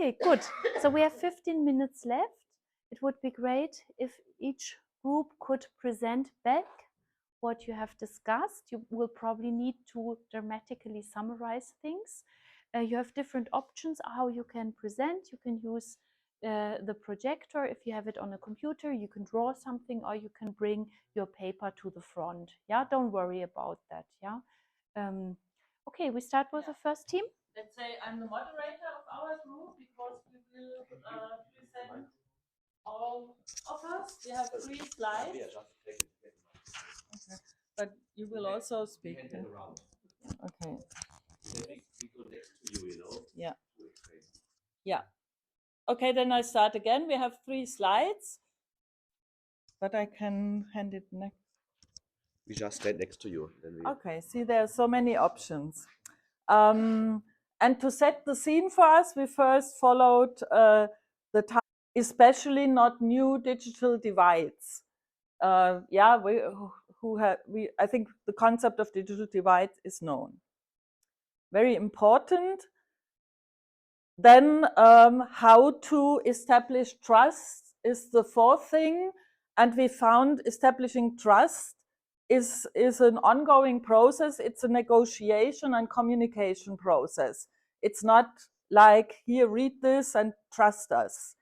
Okay, good. So we have 15 minutes left. It would be great if each group could present back what you have discussed. You will probably need to dramatically summarize things. You have different options how you can present. You can use the projector. If you have it on a computer, you can draw something, or you can bring your paper to the front. Yeah, don't worry about that. Yeah. Okay, we start with the first team. Let's say I'm the moderator of our group because we will present all of us. We have 3 slides. Okay. But you will also speak. Okay. Yeah. Yeah. Okay, then I start again. We have 3 slides, but I can hand it next. We just stand next to you. Then we... Okay, see, there are so many options. And to set the scene for us, we first followed the time, especially not new digital divides. Yeah, I think the concept of digital divide is known. Very important. Then how to establish trust is the 4th thing. And we found establishing trust is an ongoing process. It's a negotiation and communication process. It's not like, here, read this and trust us.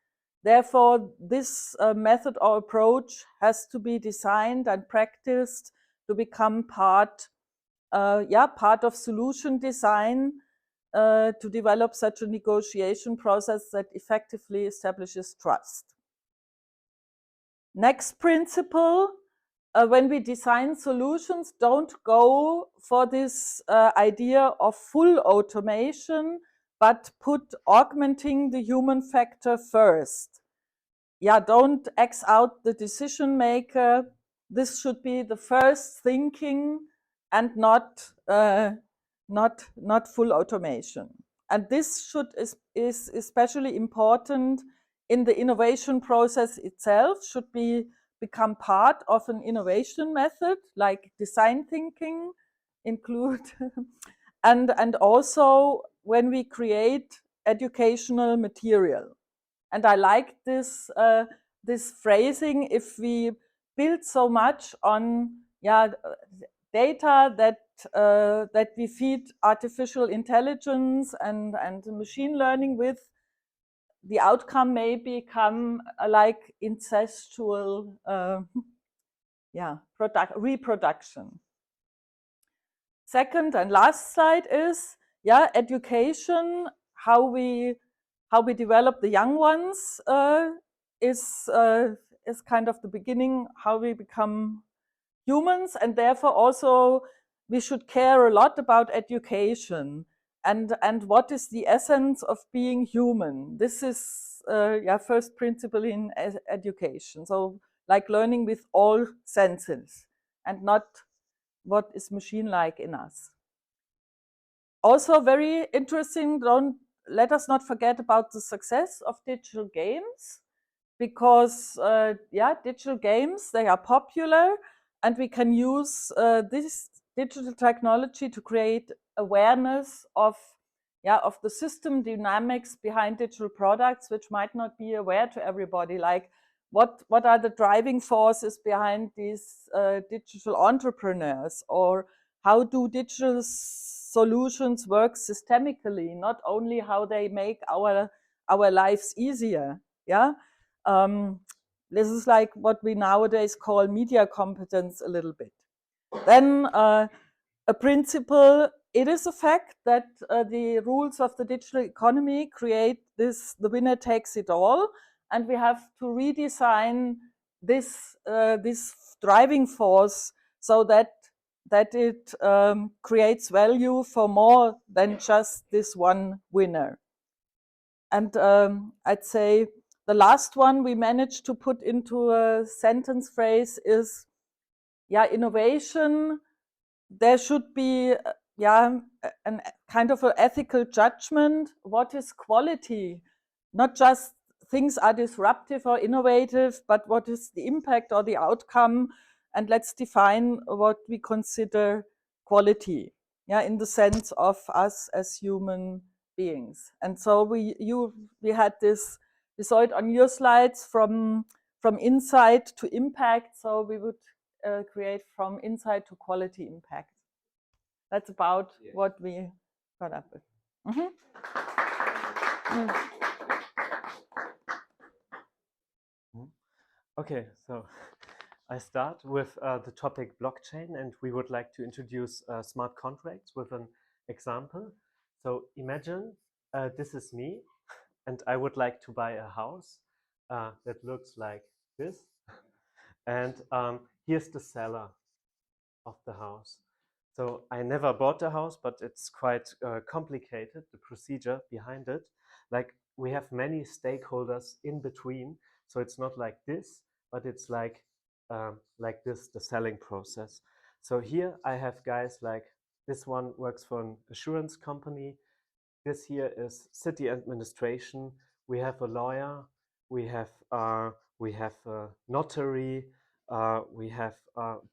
Therefore, this method or approach has to be designed and practiced to become part of solution design, to develop such a negotiation process that effectively establishes trust. Next principle, when we design solutions, don't go for this idea of full automation, but put augmenting the human factor first. Yeah, don't X out the decision maker. This should be the first thinking and not full automation. And this is especially important in the innovation process itself, should become part of an innovation method, like design thinking include, and also when we create educational material. And I like this phrasing, if we build so much on data that we feed artificial intelligence and machine learning with, the outcome may become like incestual reproduction. Second and last slide is education, how we develop the young ones is kind of the beginning, how we become humans, and therefore also we should care a lot about education and what is the essence of being human. This is first principle in education. So like learning with all senses and not what is machine-like in us. Also very interesting, let us not forget about the success of digital games, because digital games, they are popular, and we can use this digital technology to create awareness of the system dynamics behind digital products, which might not be aware to everybody, like what are the driving forces behind these digital entrepreneurs, or how do digital solutions work systemically, not only how they make our lives easier. This is like what we nowadays call media competence a little bit. Then a principle, it is a fact that the rules of the digital economy create the winner takes it all, and we have to redesign this driving force so that it creates value for more than just this one winner. And I'd say the last one we managed to put into a sentence phrase is, innovation, there should be an kind of an ethical judgment. What is quality? Not just things are disruptive or innovative, but what is the impact or the outcome? And let's define what we consider quality, in the sense of us as human beings. And so we had this, we saw it on your slides, from insight to impact. So we would create from insight to quality impact. That's about what we got up with. Okay, so I start with the topic blockchain, and we would like to introduce smart contracts with an example. So imagine this is me, and I would like to buy a house that looks like this. And here's the seller of the house. So I never bought a house, but it's quite complicated, the procedure behind it. Like, we have many stakeholders in between. So it's not like this, but it's like this, the selling process. So here I have guys like, this one works for an assurance company. This here is city administration. We have a lawyer. We have a notary. We have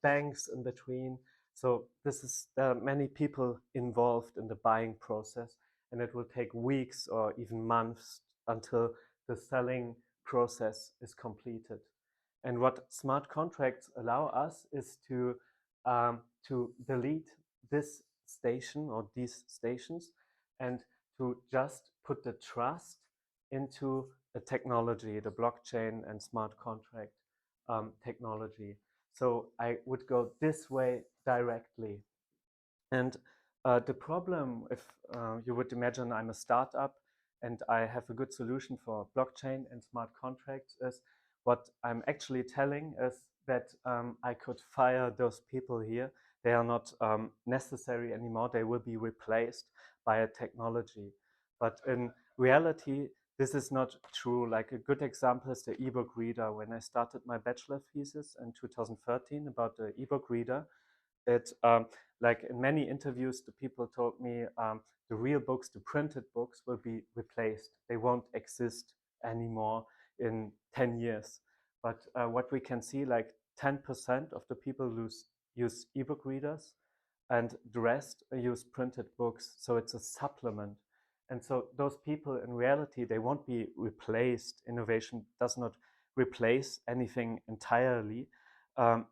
banks in between. So there are many people involved in the buying process, and it will take weeks or even months until the selling process is completed. And what smart contracts allow us is to delete this station or these stations, and to just put the trust into the technology, the blockchain and smart contract technology. So I would go this way directly. And the problem, if you would imagine I'm a startup and I have a good solution for blockchain and smart contracts, is what I'm actually telling is that I could fire those people here. They are not necessary anymore. They will be replaced by a technology. But in reality, this is not true. Like, a good example is the ebook reader. When I started my bachelor thesis in 2013 about the ebook reader, like in many interviews, the people told me the real books, the printed books, will be replaced. They won't exist anymore in 10 years. But what we can see, like 10% of the people use ebook readers, and the rest use printed books. So it's a supplement. And so those people, in reality, they won't be replaced. Innovation does not replace anything entirely.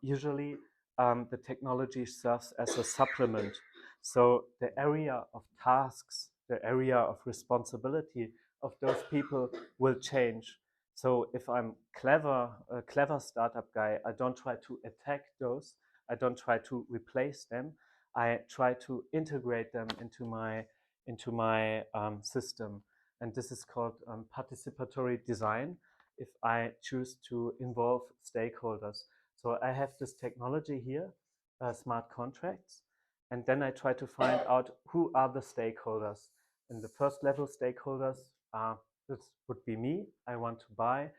Usually, the technology serves as a supplement. So the area of tasks, the area of responsibility of those people will change. So if I'm a clever startup guy, I don't try to attack those. I don't try to replace them. I try to integrate them into my system. And this is called participatory design, if I choose to involve stakeholders. So I have this technology here, smart contracts, and then I try to find out who are the stakeholders. And the first level stakeholders, this would be me. I want to buy,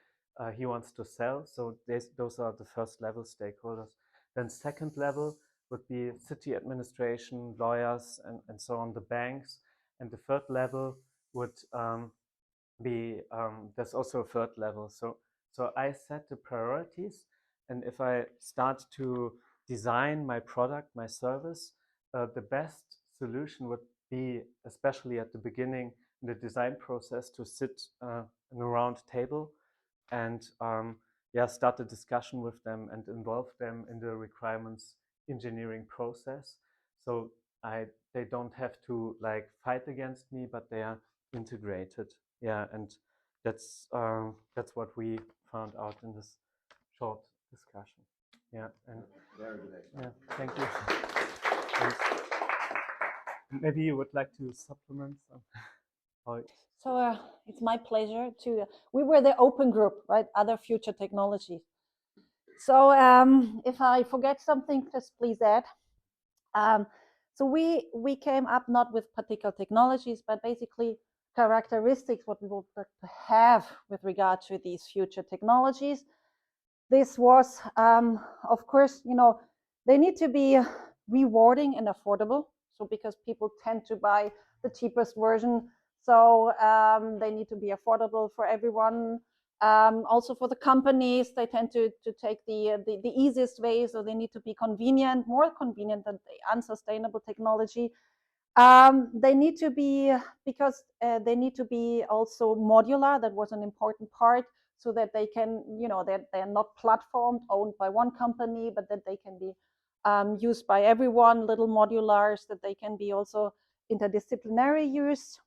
he wants to sell. So those are the first level stakeholders. Then second level would be city administration, lawyers, and so on, the banks. And the third level would be, there's also a third level. So I set the priorities, and if I start to design my product, my service, the best solution would be, especially at the beginning in the design process, to sit in a round table and start a discussion with them and involve them in the requirements engineering process. So they don't have to like fight against me, but they are integrated. Yeah, and that's what we found out in this short discussion. Yeah, and very good example. Yeah, thank you. And maybe you would like to supplement some. So it's my pleasure to. We were the open group, right? Other future technologies. So if I forget something, just please add. So we came up not with particular technologies, but basically characteristics what we would like to have with regard to these future technologies. This was, of course, they need to be rewarding and affordable. So because people tend to buy the cheapest version, so they need to be affordable for everyone. Also for the companies, they tend to take the easiest way, so they need to be convenient, more convenient than the unsustainable technology. They need to be, because they need to be also modular. That was an important part, so that they can, that they're not platformed, owned by one company, but that they can be used by everyone, little modulars, that they can be also interdisciplinary use.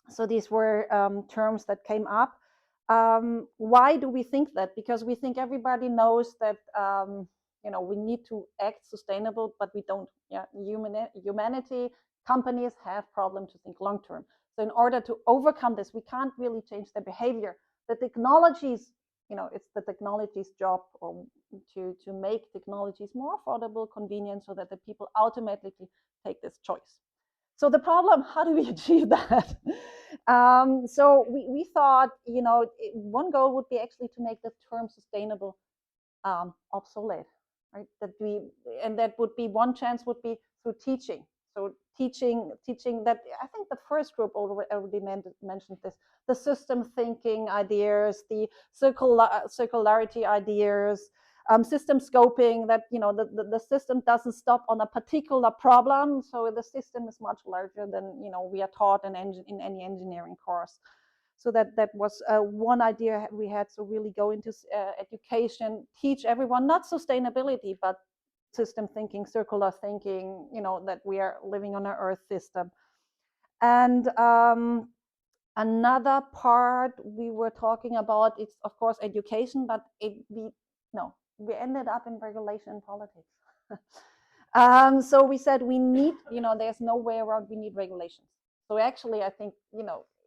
So these were terms that came up. Why do we think that? Because we think everybody knows that we need to act sustainable, but we don't. Yeah, humanity, companies have problems to think long term. So in order to overcome this, we can't really change their behavior. The technologies, it's the technology's job, or to make technologies more affordable, convenient, so that the people automatically take this choice. So the problem, how do we achieve that? So we thought, one goal would be actually to make the term sustainable obsolete, right? That would be one chance would be through teaching. So teaching that, I think the first group already mentioned this, the system thinking ideas, the circularity ideas, system scoping, that the system doesn't stop on a particular problem. So the system is much larger than we are taught in any engineering course. So that was one idea we had. So really go into education, teach everyone, not sustainability, but system thinking, circular thinking, that we are living on an earth system. And another part we were talking about, it's of course education, but we ended up in regulation and politics. So we said we need, there's no way around, we need regulations. So actually, I think,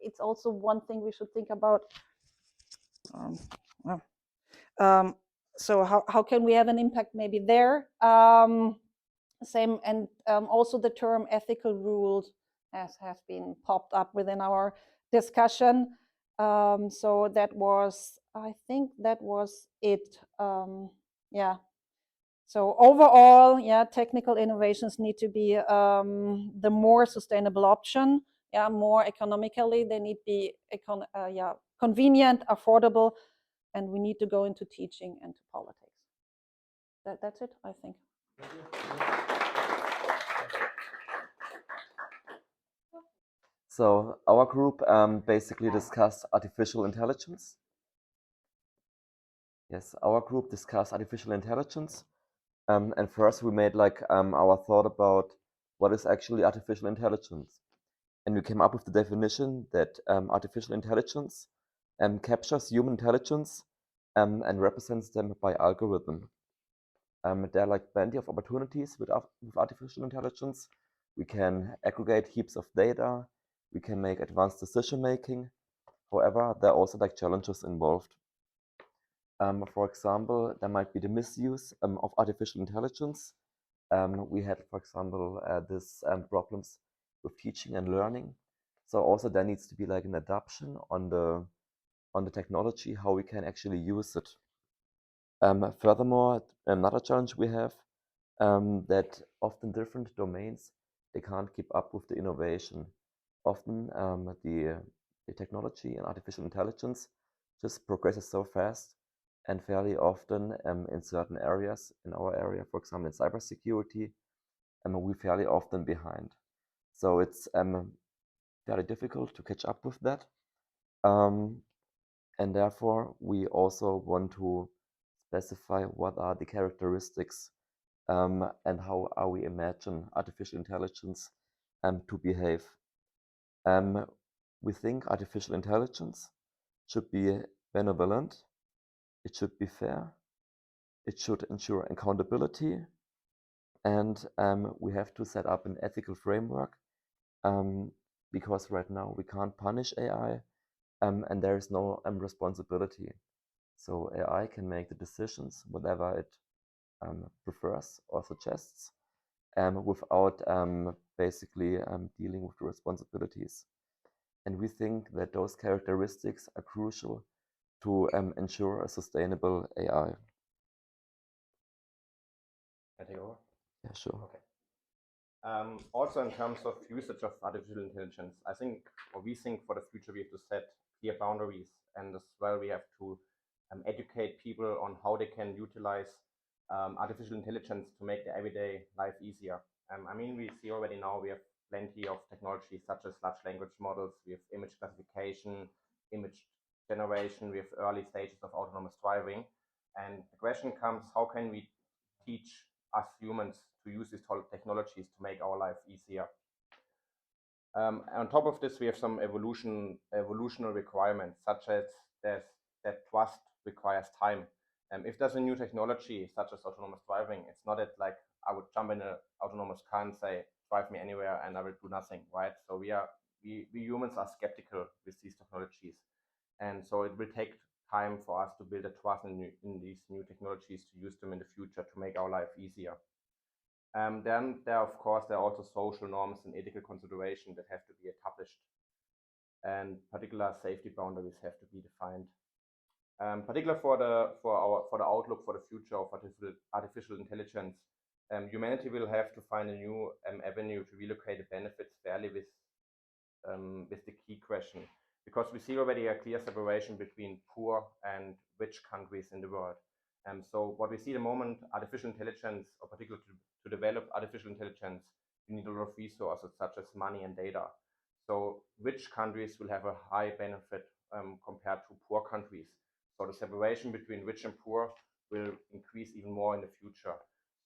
it's also one thing we should think about. So how can we have an impact maybe there? Same, and also the term ethical rules has been popped up within our discussion. So that was, I think that was it. Yeah. So overall, yeah, technical innovations need to be the more sustainable option. Yeah, more economically, they need to be convenient, affordable, and we need to go into teaching and to politics. That's it, I think. So our group basically discussed artificial intelligence. Yes, our group discussed artificial intelligence. And first we made our thought about what is actually artificial intelligence. And we came up with the definition that artificial intelligence captures human intelligence and represents them by algorithm. There are plenty of opportunities with artificial intelligence. We can aggregate heaps of data. We can make advanced decision making. However, there are also challenges involved. For example, there might be the misuse of artificial intelligence. We had, for example, this problems with teaching and learning. So also there needs to be an adaptation on the technology, how we can actually use it. Furthermore, another challenge we have that often different domains, they can't keep up with the innovation. Often the technology and artificial intelligence just progresses so fast, and fairly often in certain areas, in our area, for example, in cybersecurity, we're fairly often behind. So it's very difficult to catch up with that. And therefore, we also want to specify what are the characteristics and how are we imagine artificial intelligence to behave. We think artificial intelligence should be benevolent, it should be fair, it should ensure accountability, and we have to set up an ethical framework because right now we can't punish AI and there is no responsibility. So AI can make the decisions, whatever it prefers or suggests, without basically dealing with the responsibilities. And we think that those characteristics are crucial to ensure a sustainable AI. Can I take over? Yeah, sure. Okay. Also in terms of usage of artificial intelligence, I think, or we think for the future, we have to set clear boundaries, and as well we have to educate people on how they can utilize artificial intelligence to make their everyday life easier. I mean, we see already now we have plenty of technologies such as large language models, we have image classification, image generation, we have early stages of autonomous driving. And the question comes, how can we teach us humans to use these technologies to make our life easier? On top of this, we have some evolutionary requirements, such as that trust requires time. If there's a new technology, such as autonomous driving, it's not that like I would jump in an autonomous car and say, drive me anywhere and I will do nothing, right? So we humans are skeptical with these technologies. And so it will take time for us to build a trust in these new technologies, to use them in the future to make our life easier. Then there are also social norms and ethical considerations that have to be established, and particular safety boundaries have to be defined. Particular for the outlook for the future of artificial intelligence, humanity will have to find a new avenue to relocate the benefits fairly with the key question, because we see already a clear separation between poor and rich countries in the world. So what we see at the moment, artificial intelligence, or particularly to develop artificial intelligence, you need a lot of resources such as money and data. So rich countries will have a high benefit compared to poor countries. So the separation between rich and poor will increase even more in the future.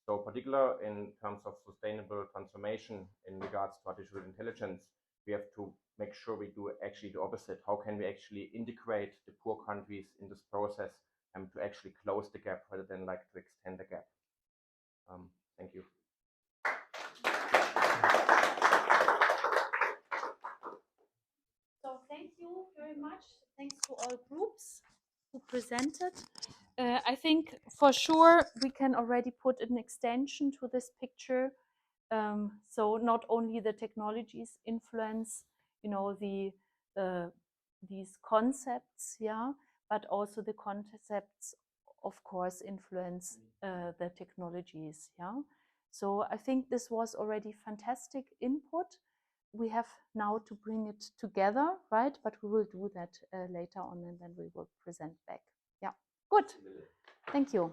So particular in terms of sustainable transformation in regards to artificial intelligence, we have to make sure we do actually the opposite. How can we actually integrate the poor countries in this process and to actually close the gap rather than like to extend the gap? Thank you. So thank you very much. Thanks to all groups who presented. I think for sure we can already put an extension to this picture. So not only the technologies influence, you know, these concepts, yeah, but also the concepts, of course, influence the technologies, yeah. So I think this was already fantastic input. We have now to bring it together, right? But we will do that later on, and then we will present back. Yeah, good. Thank you.